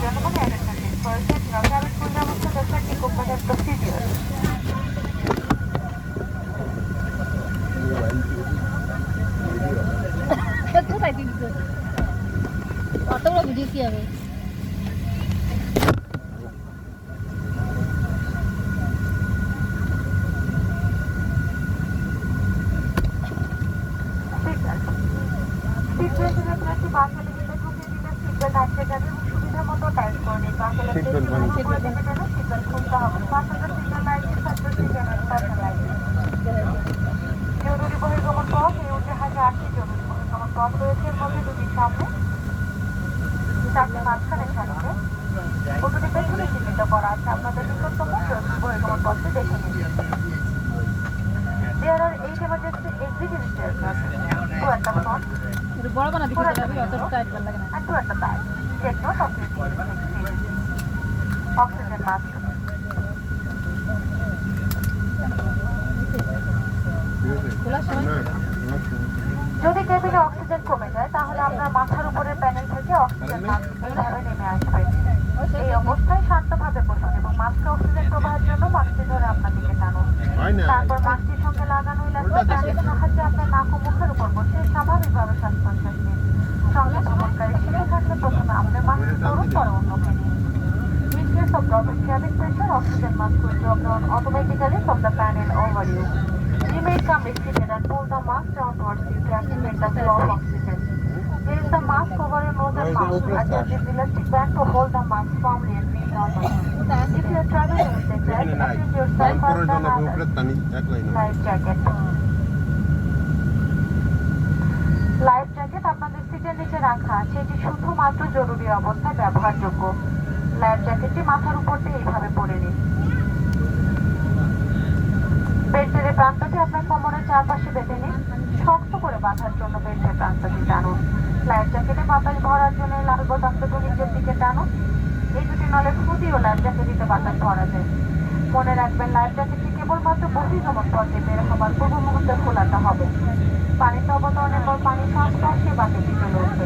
gentlemen and attendees, for setting our cabin crew members to the safety component procedure. কোথায় দিয়েছো? অতগুলো video কি হবে? সুবিধা মতো টাইপ করে নিন। সিটবেল্ট খুলতে হবে। প্যাসেঞ্জার সিগন্যাল লাইটে জরুরি বহির্গমন পথ এই জাহাজে 8টি জরুরি বহির্গমন পথ রয়েছে। এর মধ্যে 2টি সামনে, 4টি মাঝখানে সারিতে ও 2টি পেছনে চিহ্নিত করা আছে। আপনাদের নিকটতম জরুরি বহির্গমন পথটি দেখে নিন। There are 8 emergency exit stairs, 2 at the front, বড় বানা দিতে হবে, অত টাইট ভাল লাগে না। and 2 at the back. Take note of this. Oxygen mask. যদি কেবিনে অক্সিজেন কমে যায় তাহলে আপনার মাথার উপরের প্যানেল থেকে অক্সিজেন মাস্ক এইভাবে নেমে আসবে। এই অবস্থায় শান্তভাবে বসুন এবং মাস্কে অক্সিজেন প্রবাহের জন্য মাস্কটি ধরে আপনার দিকে টানুন। তারপর মাস্কটির সঙ্গে লাগানো ইলাস্টিকের সাহায্যে আপনার নাক ও মুখের উপর বসে স্বাভাবিকভাবে শ্বাস প্রশ্বাস নিন। সঙ্গে ভ্রমণকারী শিশু থাকলে প্রথমে আমাদের মাস্ক করুন, পরে অন্যকে নিন। In case of drop in cabin pressure, oxygen mask will drop down automatically from the panel over you. You may come seated and pull the mask down towards you to activate the flow of oxygen. There is a mask over your nose and mouth. Adjust this elastic band to hold the mask firmly and breathe normally. If you are traveling with a child, assist yourself faster than others. Life jacket. Life jacket আপনাদের সিটের নিচে রাখা আছে। এটি শুধুমাত্র জরুরি অবস্থায় ব্যবহারযোগ্য। লাইফ জ্যাকেটটি মাথার উপর দিয়ে এইভাবে পরে নিন। বেল্টের প্রান্তটি আপনার কোমরের চারপাশে বেঁধে নিন। শক্ত করে বাঁধার জন্য বেল্টের প্রান্তটি টানুন। লাইফ জ্যাকেটে বাতাস ভরার জন্য লাল বোতামটুকু নিচের দিকে টানুন। এই দুটি নলে ফু দিয়েও লাইফ জ্যাকেটিতে বাতাস ভরা যায়। মনে রাখবেন, লাইফ জ্যাকেটটি কেবলমাত্র বহির্গমন পথে বের হবার পূর্ব মুহূর্তে খোলাতে হবে। পানিতে অবতরণের পর পানির সংস্পর্শে বাতিটি চলে উঠবে।